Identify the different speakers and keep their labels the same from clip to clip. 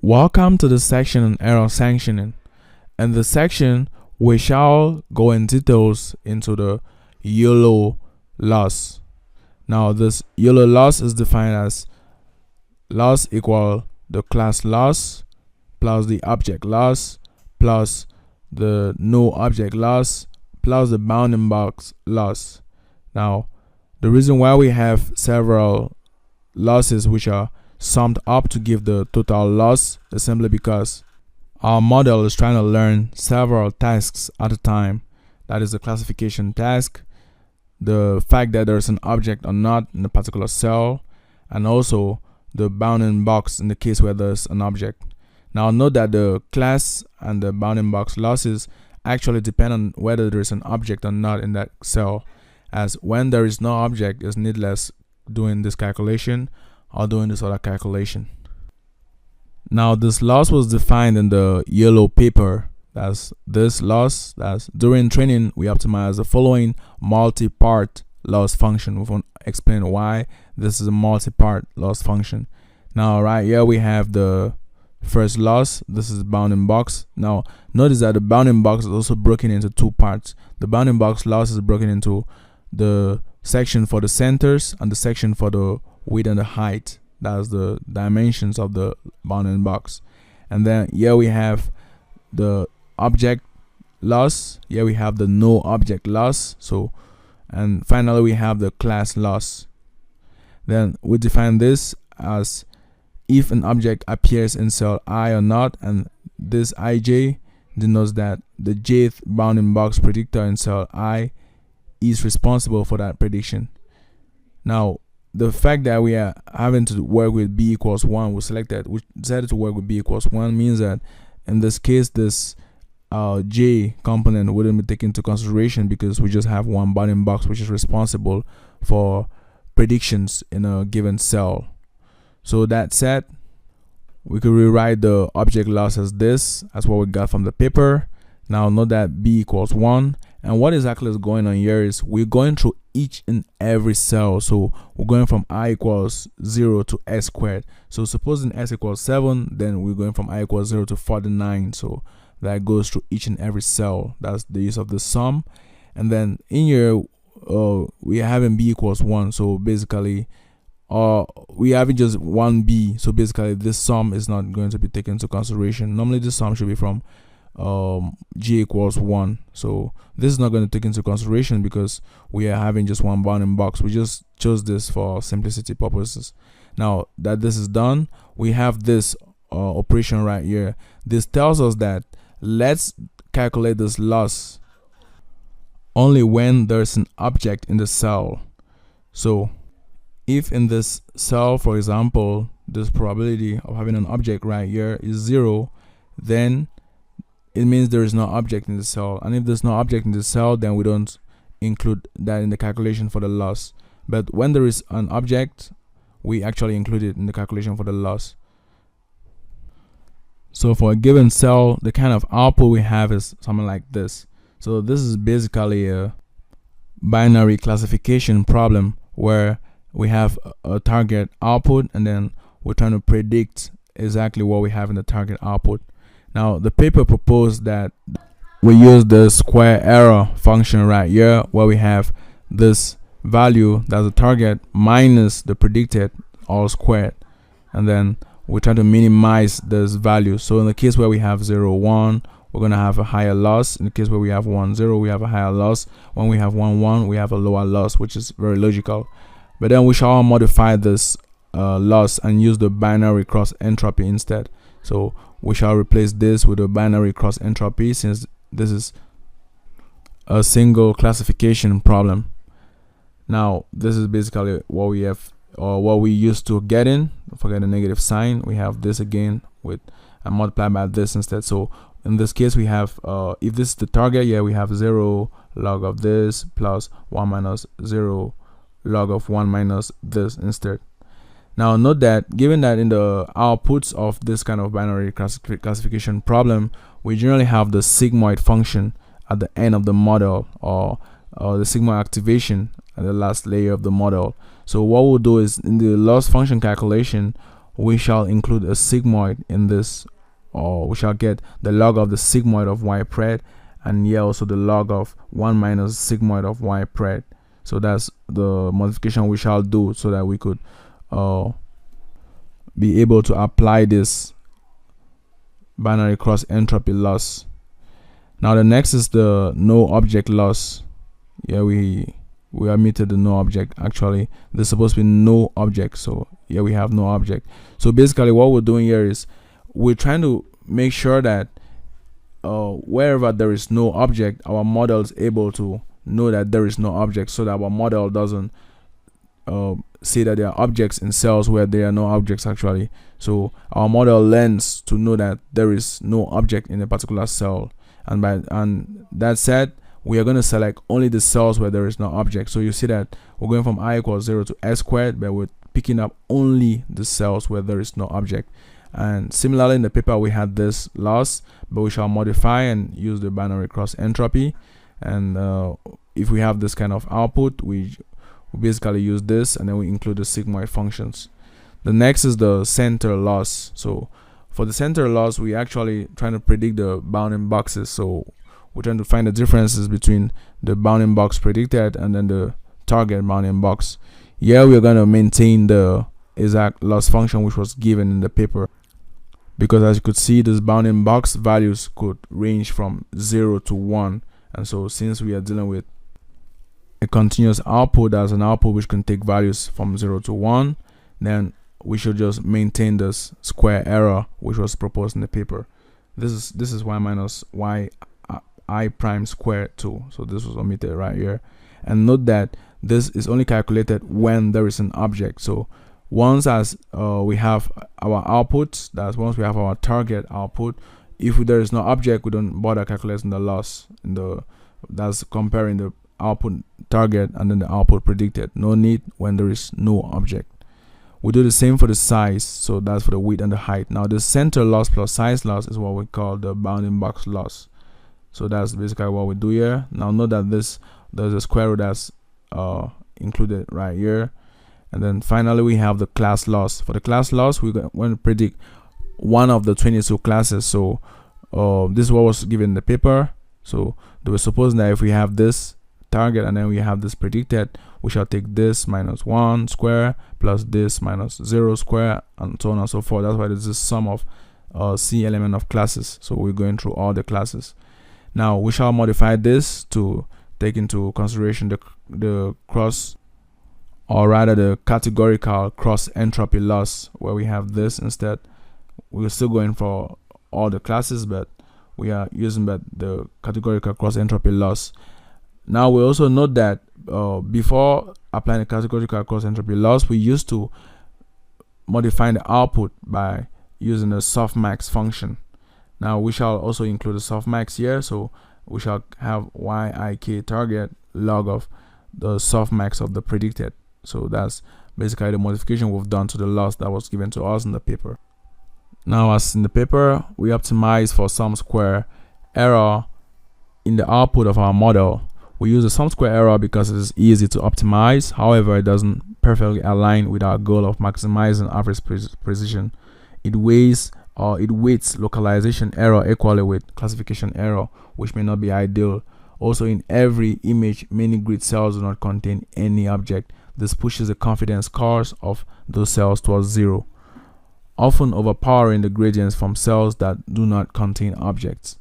Speaker 1: Welcome to the section on error sanctioning. In this section, we shall go in details into the YOLO loss. Now, this YOLO loss is defined as loss equal the class loss plus the object loss plus the no object loss plus the bounding box loss. Now, the reason why we have several losses which are summed up to give the total loss is simply because our model is trying to learn several tasks at a time. That is the classification task, the fact that there's an object or not in a particular cell, and also the bounding box in the case where there's an object. Now note that the class and the bounding box losses actually depend on whether there's an object or not in that cell, as when there is no object, it's needless doing this calculation or doing this other calculation. Now this loss was defined in the yellow paper. That's this loss. That's during training we optimize the following multi-part loss function. We won't explain why this is a multi-part loss function. Now right here we have the first loss. This is the bounding box. Now notice that the bounding box is also broken into two parts. The bounding box loss is broken into the section for the centers and the section for the width and the height. That's the dimensions of the bounding box. And then here we have the object loss. Here we have the no object loss. So, and finally we have the class loss. Then we define this as if an object appears in cell I or not, and this ij denotes that the jth bounding box predictor in cell I is responsible for that prediction. Now, the fact that we are having to work with b equals 1, we decided to work with b equals 1 means that in this case, this j component wouldn't be taken into consideration because we just have one bounding box which is responsible for predictions in a given cell. So that said, we could rewrite the object loss as this, as what we got from the paper. Now note that b equals 1, and what exactly is going on here is we're going through each and every cell. So we're going from I equals 0 to s squared. So supposing s equals 7, then we're going from I equals 0 to 49. So that goes through each and every cell. That's the use of the sum. And then in here we are having b equals 1. So basically we having just one b. So basically this sum is not going to be taken into consideration. Normally this sum should be from g equals 1. So this is not going to take into consideration because we are having just one bounding box. We just chose this for simplicity purposes. Now that this is done, we have this operation right here. This tells us that let's calculate this loss only when there's an object in the cell. So if in this cell, for example, this probability of having an object right here is 0, then it means there is no object in the cell. And if there's no object in the cell, then we don't include that in the calculation for the loss. But when there is an object, we actually include it in the calculation for the loss. So for a given cell, the kind of output we have is something like this. So this is basically a binary classification problem where we have a target output and then we're trying to predict exactly what we have in the target output. Now the paper proposed that we use the square error function right here where we have this value that's the target minus the predicted all squared, and then we try to minimize this value. So in the case where we have 0 1, we're going to have a higher loss. In the case where we have 1 0, we have a higher loss. When we have 1 1, we have a lower loss, which is very logical. But then we shall modify this loss and use the binary cross entropy instead. So we shall replace this with a binary cross entropy since this is a single classification problem. Now this is basically what we have, or what we used to get in. Don't forget the negative sign. We have this again with and multiply by this instead. So in this case we have if this is the target, yeah, we have 0 log of this plus 1 minus 0 log of 1 minus this instead. Now note that given that in the outputs of this kind of binary classification problem, we generally have the sigmoid function at the end of the model, or the sigmoid activation at the last layer of the model. So what we'll do is in the loss function calculation, we shall include a sigmoid in this, or we shall get the log of the sigmoid of y pred, and here also the log of 1 minus sigmoid of y pred. So that's the modification we shall do so that we could be able to apply this binary cross entropy loss. Now the next is the no object loss. Yeah, we omitted the no object. Actually, there's supposed to be no object, so here we have no object. So basically what we're doing here is we're trying to make sure that wherever there is no object, our model is able to know that there is no object, so that our model doesn't say that there are objects in cells where there are no objects actually. So our model learns to know that there is no object in a particular cell, and that said, we are going to select only the cells where there is no object. So you see that we're going from I equals 0 to s squared, but we're picking up only the cells where there is no object. And similarly in the paper we had this loss, but we shall modify and use the binary cross entropy. And if we have this kind of output, we basically use this, and then we include the sigmoid functions. The next is the center loss. So for the center loss, we actually trying to predict the bounding boxes. So we're trying to find the differences between the bounding box predicted and then the target bounding box. Here we're going to maintain the exact loss function which was given in the paper, because as you could see, this bounding box values could range from 0 to 1. And so since we are dealing with a continuous output, as an output which can take values from 0 to 1, then we should just maintain this square error which was proposed in the paper. This is y minus y I prime squared 2. So this was omitted right here. And note that this is only calculated when there is an object. So once we have our output, that's once we have our target output, if there is no object, we don't bother calculating the loss. That's comparing the output target and then the output predicted. No need when there is no object. We do the same for the size, so that's for the width and the height. Now the center loss plus size loss is what we call the bounding box loss. So that's basically what we do here. Now note that there's a square root that's included right here. And then finally we have the class loss. For the class loss, we're going to predict one of the 22 classes. So this is what was given in the paper. So they were supposing that if we have this target and then we have this predicted, we shall take this minus 1 square plus this minus 0 square, and so on and so forth. That's why this is sum of C element of classes. So we're going through all the classes. Now we shall modify this to take into consideration the cross, or rather the categorical cross entropy loss, where we have this instead. We're still going for all the classes, but we are using the categorical cross entropy loss. Now we also note that before applying the categorical cross entropy loss, we used to modify the output by using the softmax function. Now we shall also include the softmax here, so we shall have yik target log of the softmax of the predicted. So that's basically the modification we've done to the loss that was given to us in the paper. Now, as in the paper, we optimize for sum square error in the output of our model. We use the sum square error because it is easy to optimize. However, it doesn't perfectly align with our goal of maximizing average precision. It weights localization error equally with classification error, which may not be ideal. Also, in every image, many grid cells do not contain any object. This pushes the confidence scores of those cells towards 0, often overpowering the gradients from cells that do not contain objects.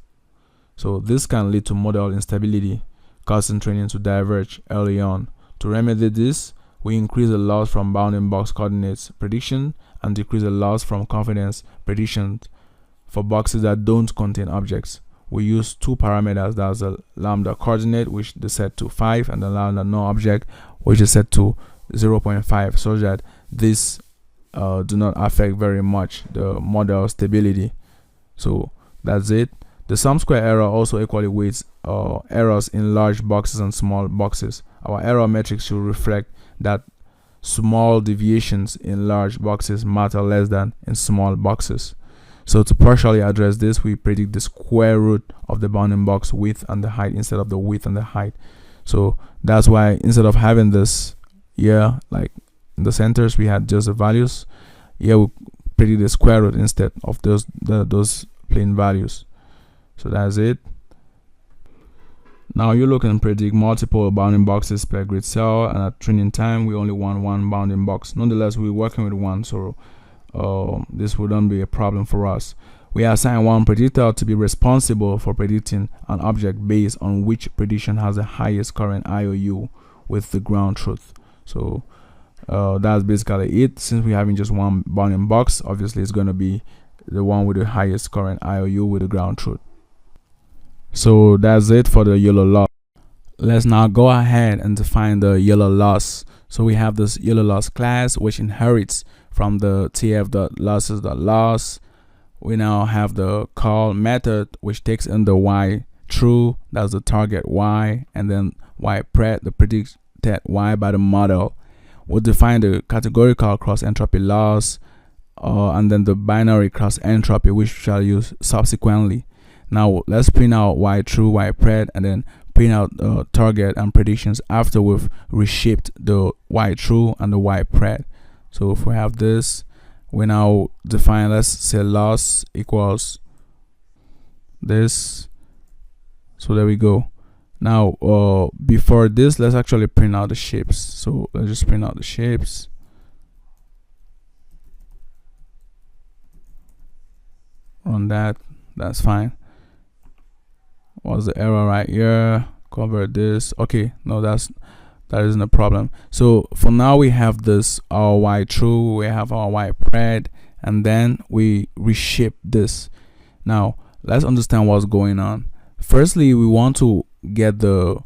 Speaker 1: So this can lead to model instability, causing training to diverge early on. To remedy this, we increase the loss from bounding box coordinates prediction and decrease the loss from confidence prediction for boxes that don't contain objects. We use two parameters, that's the lambda coordinate, which is set to 5, and the lambda no object, which is set to 0.5, so that this do not affect very much the model stability. So that's it. The sum square error also equally weights errors in large boxes and small boxes. Our error metric should reflect that small deviations in large boxes matter less than in small boxes. So to partially address this, we predict the square root of the bounding box width and the height instead of the width and the height. So that's why instead of having this here, like in the centers, we had just the values. Here we predict the square root instead of those plain values. So that's it. Now you look and predict multiple bounding boxes per grid cell, and at training time we only want one bounding box. Nonetheless, we're working with one, so this wouldn't be a problem for us. We assign one predictor to be responsible for predicting an object based on which prediction has the highest current IOU with the ground truth. So that's basically it. Since we're having just one bounding box, obviously it's going to be the one with the highest current IOU with the ground truth. So that's it for the yellow loss. Let's now go ahead and define the yellow loss. So we have this yellow loss class which inherits from the tf.losses.loss. We now have the call method which takes in the y true, that's the target y, and then y pred, the predicted y by the model. We'll define the categorical cross entropy loss and then the binary cross entropy, which we shall use subsequently. Now let's print out y true, y pred, and then print out target and predictions after we've reshaped the y true and the y pred. So if we have this, we now define, let's say loss equals this. So there we go. Now before this, let's actually print out the shapes. So let's just print out the shapes. Run that, that's fine. What's the error right here? Convert this. Okay, no, that isn't a problem. So for now we have this, our y true, we have our y pred, and then we reshape this. Now let's understand what's going on. Firstly, we want to get the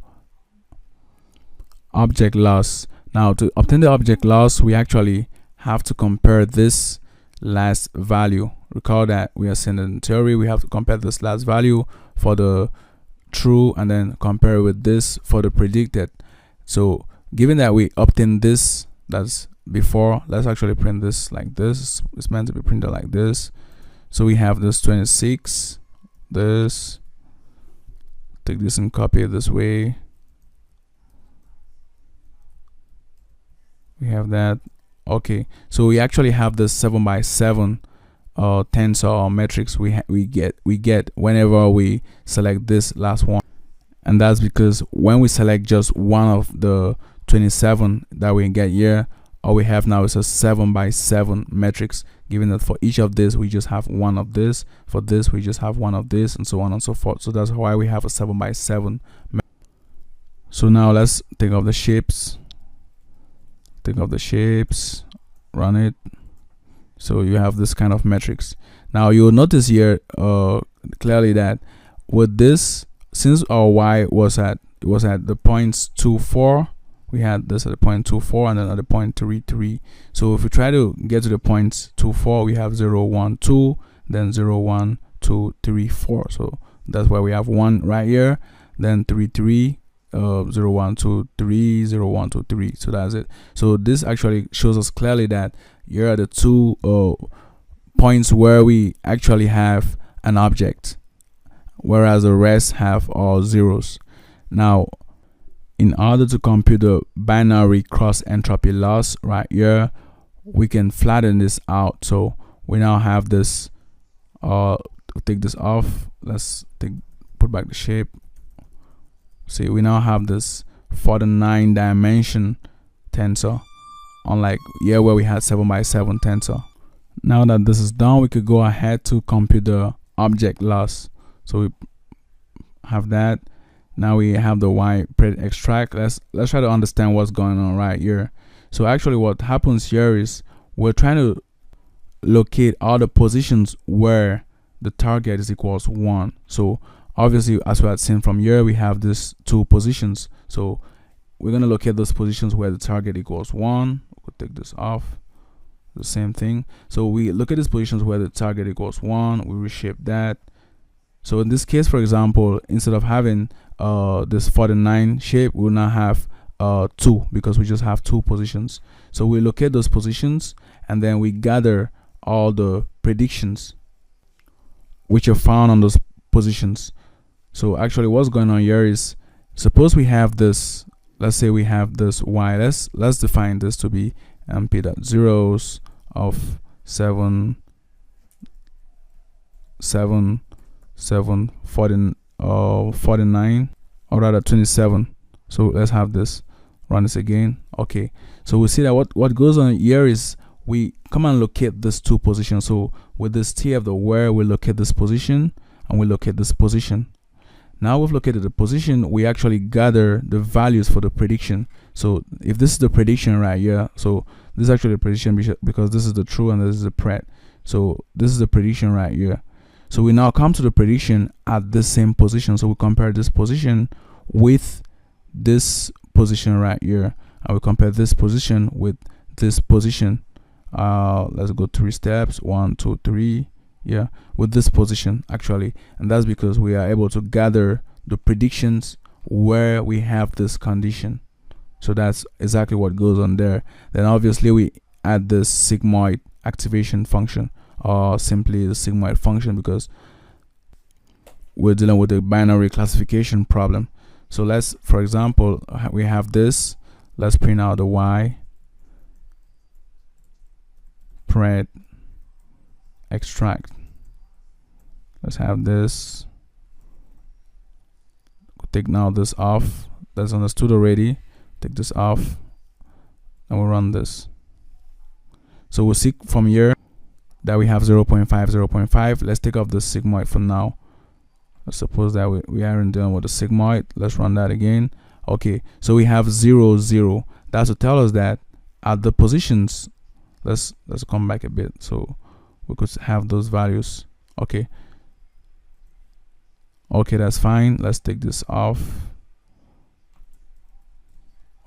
Speaker 1: object loss. Now to obtain the object loss, we actually have to compare this last value. Recall that we are saying in theory we have to compare this last value for the true and then compare it with this for the predicted. So given that we obtain this, that's before, let's actually print this like this. It's meant to be printed like this. So we have this 26, this, take this and copy it this way. We have that. Okay, so we actually have this 7x7 tensor or matrix we get whenever we select this last one, and that's because when we select just one of the 27 that we get here, all we have now is a 7x7 matrix, given that for each of this we just have one of this, for this we just have one of this, and so on and so forth. So that's why we have a 7x7. So now let's take off the shapes, run it. So you have this kind of metrics. Now you'll notice here clearly that with this, since our y was at the points 2, 4, we had this at the point 2, 4, and then at the point 3, 3. So if we try to get to the points 2, 4, we have 0, 1, 2, then 0, 1, 2, 3, 4. So that's why we have 1 right here, then 3, 3, 0, 1, 2, 3, 0, 1, 2, 3. So that's it. So this actually shows us clearly that here are the two points where we actually have an object, whereas the rest have all zeros. Now in order to compute the binary cross entropy loss right here, we can flatten this out. So we now have this, take this off, let's put back the shape. See, we now have this 49 dimension tensor, unlike here where we had 7x7 tensor. Now that this is done, we could go ahead to compute the object loss. So we have that. Now we have the y pred extract. Let's try to understand what's going on right here. So actually what happens here is we're trying to locate all the positions where the target is equals 1. So obviously, as we had seen from here, we have these two positions. So we're going to locate those positions where the target equals 1. We'll take this off. The same thing. So we look at these positions where the target equals 1. We reshape that. So in this case, for example, instead of having this 49 shape, we'll now have 2, because we just have 2 positions. So we locate those positions and then we gather all the predictions which are found on those positions. So actually what's going on here is, suppose we have this, let's say we have this y, let's define this to be mp.zeros of 7 49, or rather 27. So let's have this, run this again. Okay, so we see that what goes on here is we come and locate these two positions. So with this TF the where, we locate this position and we locate this position. Now we've located the position, we actually gather the values for the prediction. So if this is the prediction right here, so this is actually the prediction because this is the true and this is the pred. So this is the prediction right here. So we now come to the prediction at the same position. So we compare this position with this position right here, and we compare this position with this position. Let's go 3 steps, 1, 2, 3. Yeah, with this position actually, and that's because we are able to gather the predictions where we have this condition. So that's exactly what goes on there. Then obviously we add this sigmoid activation function, or simply the sigmoid function, because we're dealing with a binary classification problem. So let's, for example, we have this. Let's print out the y pred extract. Let's have this. Take now this off. That's understood already. Take this off, and we'll run this. So we'll see from here that we have 0.5, 0.5. Let's take off the sigmoid for now. Let's suppose that we aren't dealing with the sigmoid. Let's run that again. Okay, so we have 0, 0. That's to tell us that at the positions, let's come back a bit so we could have those values. Okay, that's fine. Let's take this off.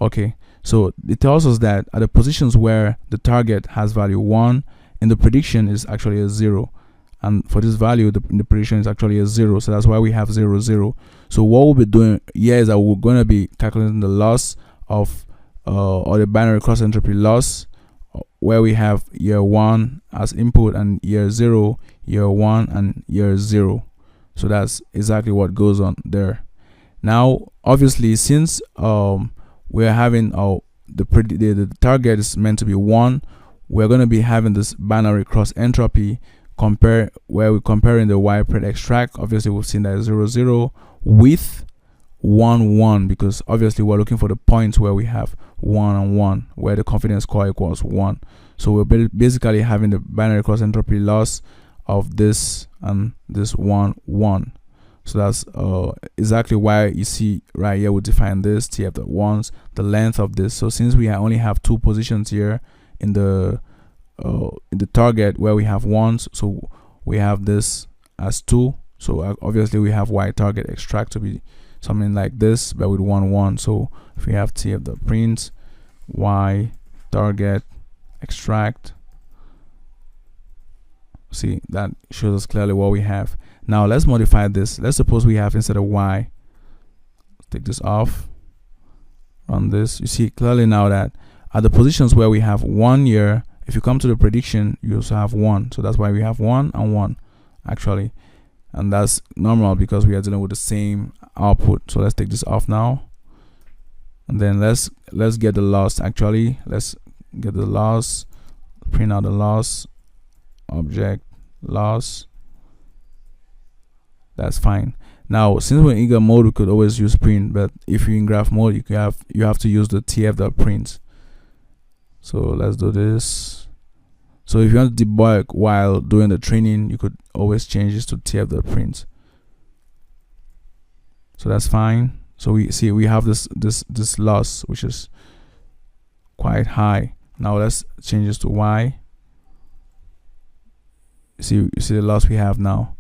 Speaker 1: Okay, so it tells us that at the positions where the target has value 1, in the prediction is actually a 0, and for this value in the prediction is actually a 0. So that's why we have 0, 0. So what we'll be doing here is that we're going to be calculating the loss of or the binary cross entropy loss, where we have year 1 as input and year 0, year 1 and year 0. So that's exactly what goes on there. Now obviously, since we're having the target is meant to be 1, we're going to be having this binary cross entropy where we're comparing the y pred extract. Obviously we've seen that 0, 0 with 1, 1, because obviously we're looking for the points where we have 1 and 1, where the confidence score equals 1. So we're basically having the binary cross entropy loss of this and this 1, 1. So that's exactly why you see right here we define this TF the ones, the length of this. So since we only have 2 positions here in the target where we have 1s, so we have this as 2. So obviously we have y target extract to be something like this, but with 1, 1. So if we have TF the print y target extract, see, that shows us clearly what we have. Now let's modify this. Let's suppose we have, instead of y, take this off, run this. You see clearly now that at the positions where we have 1 here, if you come to the prediction, you also have 1. So that's why we have 1 and 1 actually, and that's normal because we are dealing with the same output. So let's take this off now, and then let's get the loss. Actually, let's get the loss, print out the loss, object loss. That's fine. Now since we're in eager mode, we could always use print, but if you're in graph mode, you have to use the tf.print. So let's do this. So if you want to debug while doing the training, you could always change this to tf.print. So that's fine. So we see we have this loss, which is quite high. Now let's change this to y. You see the loss we have now.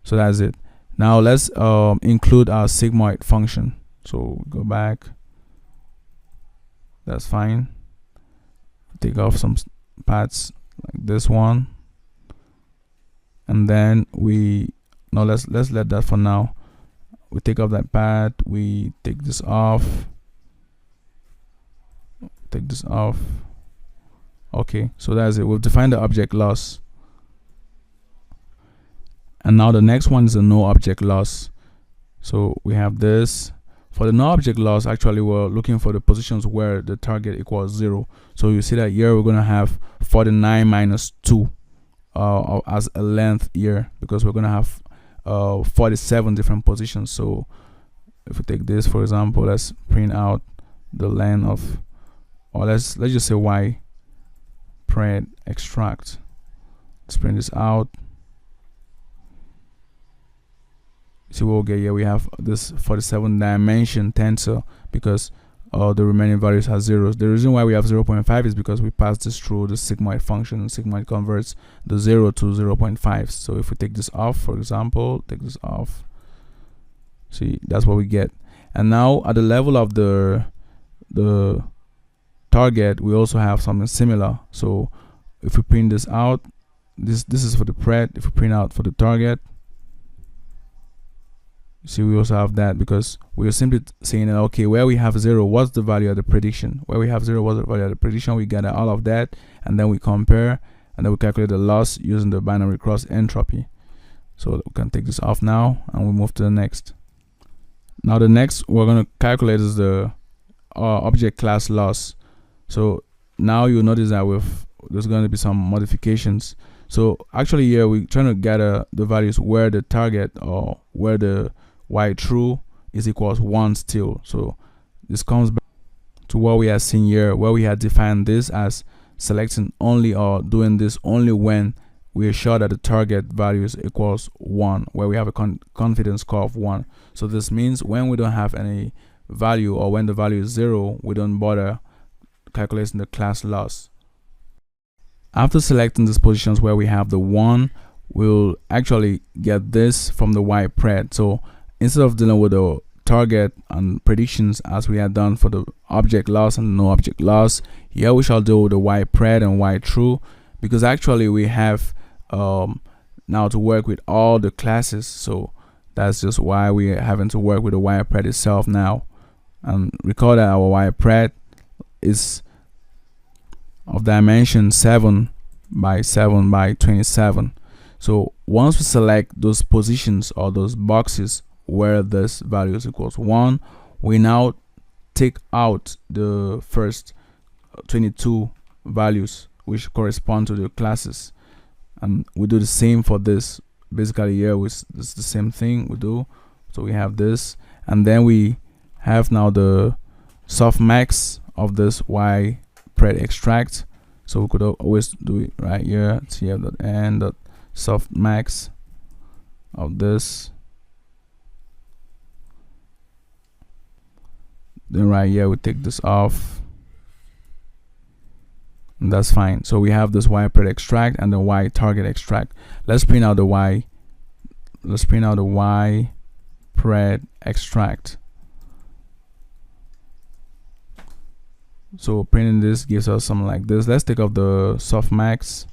Speaker 1: So that's it. Now let's include our sigmoid function. So go back. That's fine. Take off some paths like this one, and then let's let that for now. We take off that path. We take this off. Take this off. Okay, so that's it. We've defined the object loss. And now the next one is a no object loss. So we have this. For the no object loss, actually we're looking for the positions where the target equals 0. So you see that here we're going to have 49 minus 2 as a length here, because we're gonna have 47 different positions. So if we take this, for example, let's print out the length of, or let's just say y pred extract. Let's print this out. See what we'll get here. We have this 47 dimension tensor because the remaining values have zeros. The reason why we have 0.5 is because we pass this through the sigmoid function, and sigmoid converts the 0 to 0.5. So if we take this off, for example, take this off, see, that's what we get. And now at the level of the target, we also have something similar. So if we print this out, this is for the pred. If we print out for the target, see, we also have that, because we are simply saying that, okay, where we have 0, what's the value of the prediction? Where we have 0, what's the value of the prediction? We gather all of that, and then we compare, and then we calculate the loss using the binary cross entropy. So we can take this off now, and we move to the next. Now the next we're going to calculate is the object class loss. So now you'll notice that there's going to be some modifications. So actually here we're trying to gather the values where the target, or where the y true is equals 1 still. So this comes back to what we have seen here, where we had defined this as selecting only, or doing this only when we are sure that the target value is equals 1, where we have a confidence score of 1. So this means when we don't have any value, or when the value is 0, we don't bother calculating the class loss. After selecting these positions where we have the 1, we'll actually get this from the y pred. So instead of dealing with the target and predictions as we had done for the object loss and no object loss, here we shall deal with the y pred and y true, because actually we have now to work with all the classes. So that's just why we're having to work with the y pred itself now. And recall that our y pred is of dimension 7 by 7 by 27. So once we select those positions, or those boxes where this value is equals 1, we now take out the first 22 values which correspond to the classes, and we do the same for this. Basically here it's the same thing we do. So we have this, and then we have now the softmax of this y pred extract. So we could always do it right here, tf.n softmax of this. Then right here we take this off, and that's fine. So we have this y pred extract and the y target extract. Let's print out the y. Let's print out the y pred extract. So printing this gives us something like this. Let's take off the softmax.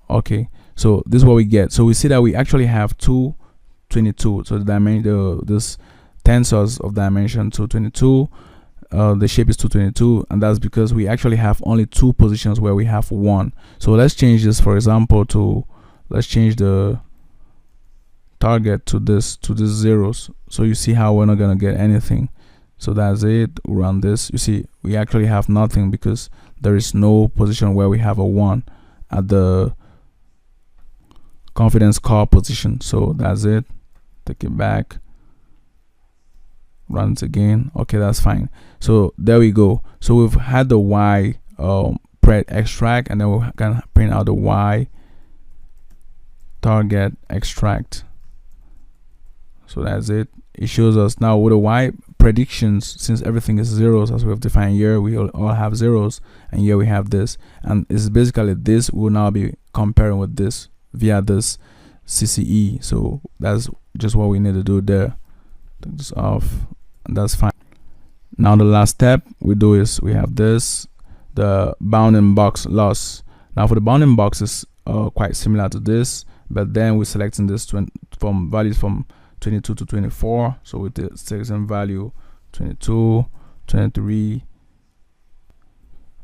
Speaker 1: Okay, so this is what we get. So we see that we actually have 222. So the dimension, this tensors of dimension 222, the shape is 222, and that's because we actually have only 2 positions where we have 1. So let's change this, for example, to, let's change the target to this zeros. So you see how we're not gonna get anything. So that's it. We run this. You see we actually have nothing because there is no position where we have a 1 at the confidence score position. So that's it. Take it back, run it again. Okay, that's fine. So there we go. So we've had the y pred extract, and then we can print out the y target extract. So that's it. It shows us now with the y predictions, since everything is zeros as we have defined here, we all have zeros, and here we have this, and it's basically this will now be comparing with this via this CCE. So that's just what we need to do there. Take this off, and that's fine. Now the last step we do is we have this, the bounding box loss. Now for the bounding box is quite similar to this, but then we're selecting this from values from 22 to 24. So we take section value 22, 23.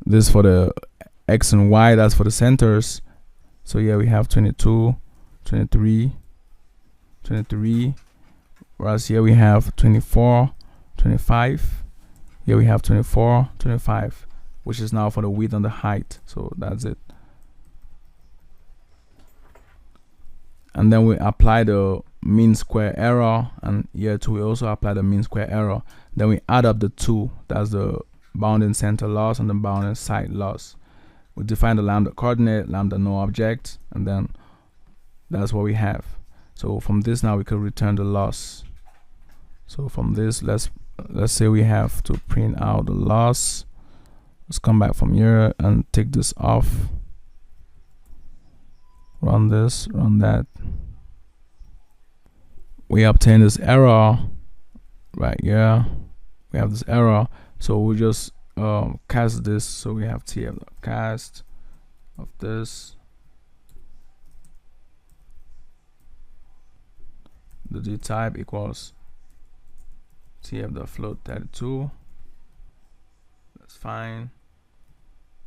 Speaker 1: This for the x and y, that's for the centers. So here we have 22, 23, 23, whereas here we have 24, 25. Here we have 24, 25, which is now for the width and the height. So that's it. and then we apply the mean square error, and here too we also apply the mean square error. Then we add up the two, that's the bounding center loss and the bounding side loss. We define the lambda coordinate, lambda no object, and then that's what we have. So from this now we could return the loss. So from this, let's say we have to print out the loss. Let's come back from here and take this off. Run this, run that. We obtain this error right here. We have this error, so we just cast this. So we have TF the cast of this. The D type equals TF the float 32. That's fine.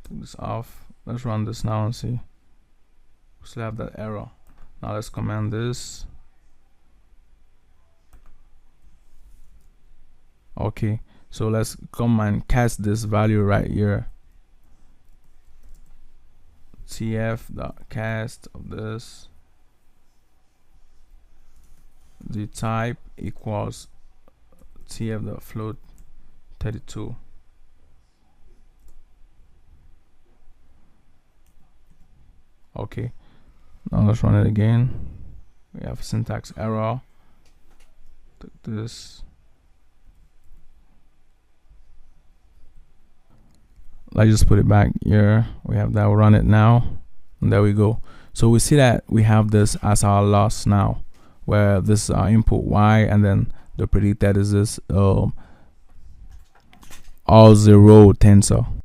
Speaker 1: Take this off. Let's run this now and see. We still have that error. Now let's command this. Okay, so let's come and cast this value right here. TF the cast of this. The type equals TF the float 32. Okay, now let's run it again. We have syntax error. Take this. Let's just put it back here. We have that. We'll run it now, and there we go. So we see that we have this as our loss now, where this is our input y, and then the predicted is this all zero tensor.